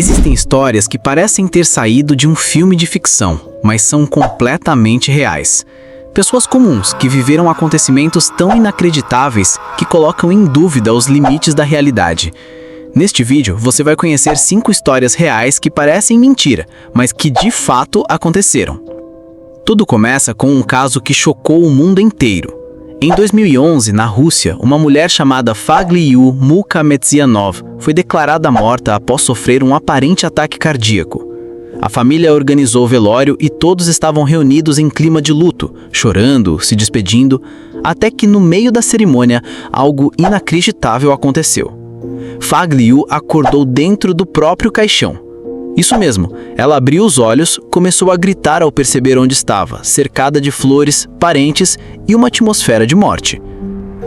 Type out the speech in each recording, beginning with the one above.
Existem histórias que parecem ter saído de um filme de ficção, mas são completamente reais. Pessoas comuns que viveram acontecimentos tão inacreditáveis que colocam em dúvida os limites da realidade. Neste vídeo, você vai conhecer 5 histórias reais que parecem mentira, mas que de fato aconteceram. Tudo começa com um caso que chocou o mundo inteiro. Em 2011, na Rússia, uma mulher chamada Fagliu Mukhamedzianov foi declarada morta após sofrer um aparente ataque cardíaco. A família organizou o velório e todos estavam reunidos em clima de luto, chorando, se despedindo, até que no meio da cerimônia, algo inacreditável aconteceu. Fagliu acordou dentro do próprio caixão. Isso mesmo, ela abriu os olhos, começou a gritar ao perceber onde estava, cercada de flores, parentes e uma atmosfera de morte.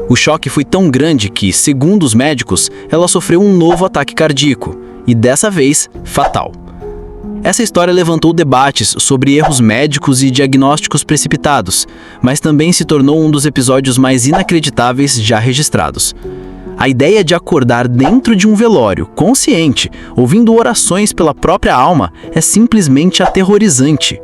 O choque foi tão grande que, segundo os médicos, ela sofreu um novo ataque cardíaco, e dessa vez, fatal. Essa história levantou debates sobre erros médicos e diagnósticos precipitados, mas também se tornou um dos episódios mais inacreditáveis já registrados. A ideia de acordar dentro de um velório, consciente, ouvindo orações pela própria alma, é simplesmente aterrorizante.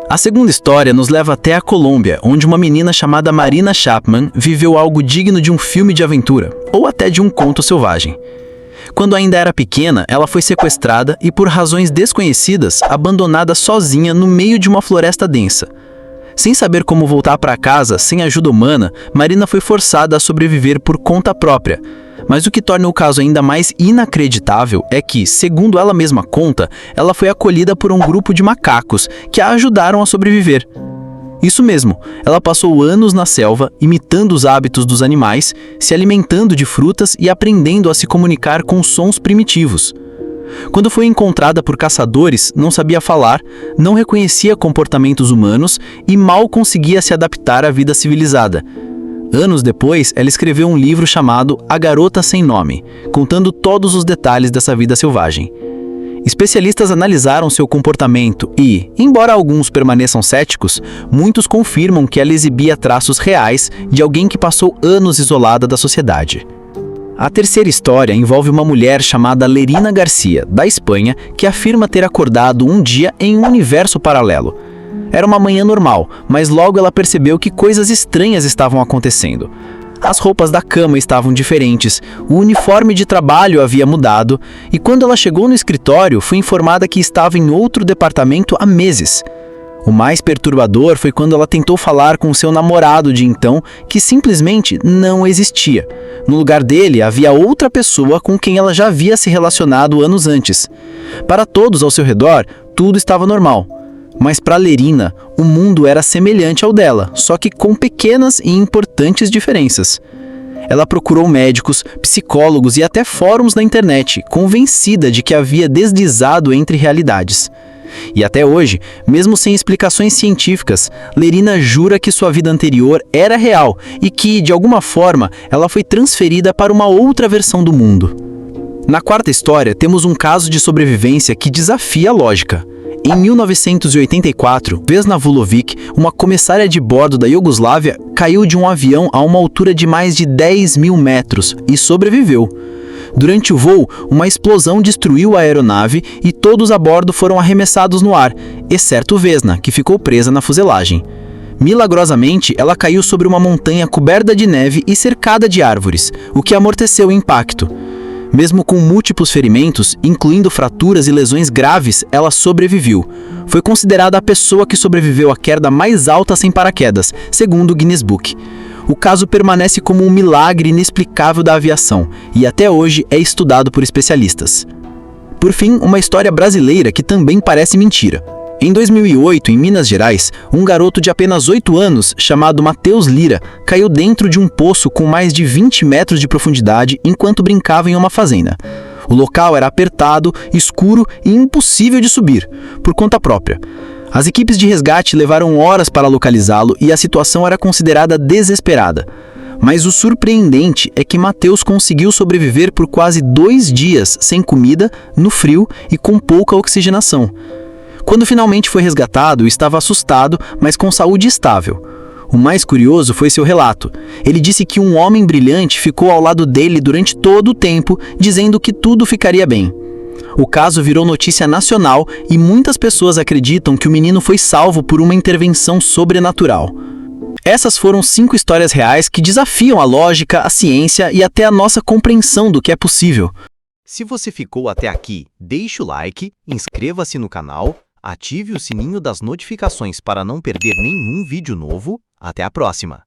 A segunda história nos leva até a Colômbia, onde uma menina chamada Marina Chapman viveu algo digno de um filme de aventura, ou até de um conto selvagem. Quando ainda era pequena, ela foi sequestrada e, por razões desconhecidas, abandonada sozinha no meio de uma floresta densa. Sem saber como voltar para casa sem ajuda humana, Marina foi forçada a sobreviver por conta própria. Mas o que torna o caso ainda mais inacreditável é que, segundo ela mesma conta, ela foi acolhida por um grupo de macacos que a ajudaram a sobreviver. Isso mesmo, ela passou anos na selva, imitando os hábitos dos animais, se alimentando de frutas e aprendendo a se comunicar com sons primitivos. Quando foi encontrada por caçadores, não sabia falar, não reconhecia comportamentos humanos e mal conseguia se adaptar à vida civilizada. Anos depois, ela escreveu um livro chamado A Garota Sem Nome, contando todos os detalhes dessa vida selvagem. Especialistas analisaram seu comportamento e, embora alguns permaneçam céticos, muitos confirmam que ela exibia traços reais de alguém que passou anos isolada da sociedade. A terceira história envolve uma mulher chamada Lerina Garcia, da Espanha, que afirma ter acordado um dia em um universo paralelo. Era uma manhã normal, mas logo ela percebeu que coisas estranhas estavam acontecendo. As roupas da cama estavam diferentes, o uniforme de trabalho havia mudado, e quando ela chegou no escritório, foi informada que estava em outro departamento há meses. O mais perturbador foi quando ela tentou falar com seu namorado de então, que simplesmente não existia. No lugar dele, havia outra pessoa com quem ela já havia se relacionado anos antes. Para todos ao seu redor, tudo estava normal. Mas para Lerina, o mundo era semelhante ao dela, só que com pequenas e importantes diferenças. Ela procurou médicos, psicólogos e até fóruns na internet, convencida de que havia deslizado entre realidades. E até hoje, mesmo sem explicações científicas, Lerina jura que sua vida anterior era real e que, de alguma forma, ela foi transferida para uma outra versão do mundo. Na quarta história, temos um caso de sobrevivência que desafia a lógica. Em 1984, Vesna Vulovic, uma comissária de bordo da Iugoslávia, caiu de um avião a uma altura de mais de 10.000 metros e sobreviveu. Durante o voo, uma explosão destruiu a aeronave e todos a bordo foram arremessados no ar, exceto Vesna, que ficou presa na fuselagem. Milagrosamente, ela caiu sobre uma montanha coberta de neve e cercada de árvores, o que amorteceu o impacto. Mesmo com múltiplos ferimentos, incluindo fraturas e lesões graves, ela sobreviveu. Foi considerada a pessoa que sobreviveu à queda mais alta sem paraquedas, segundo o Guinness Book. O caso permanece como um milagre inexplicável da aviação e até hoje é estudado por especialistas. Por fim, uma história brasileira que também parece mentira. Em 2008, em Minas Gerais, um garoto de apenas 8 anos, chamado Matheus Lira, caiu dentro de um poço com mais de 20 metros de profundidade enquanto brincava em uma fazenda. O local era apertado, escuro e impossível de subir, por conta própria. As equipes de resgate levaram horas para localizá-lo e a situação era considerada desesperada. Mas o surpreendente é que Matheus conseguiu sobreviver por quase 2 dias sem comida, no frio e com pouca oxigenação. Quando finalmente foi resgatado, estava assustado, mas com saúde estável. O mais curioso foi seu relato. Ele disse que um homem brilhante ficou ao lado dele durante todo o tempo, dizendo que tudo ficaria bem. O caso virou notícia nacional e muitas pessoas acreditam que o menino foi salvo por uma intervenção sobrenatural. Essas foram 5 histórias reais que desafiam a lógica, a ciência e até a nossa compreensão do que é possível. Se você ficou até aqui, deixe o like, inscreva-se no canal, ative o sininho das notificações para não perder nenhum vídeo novo. Até a próxima!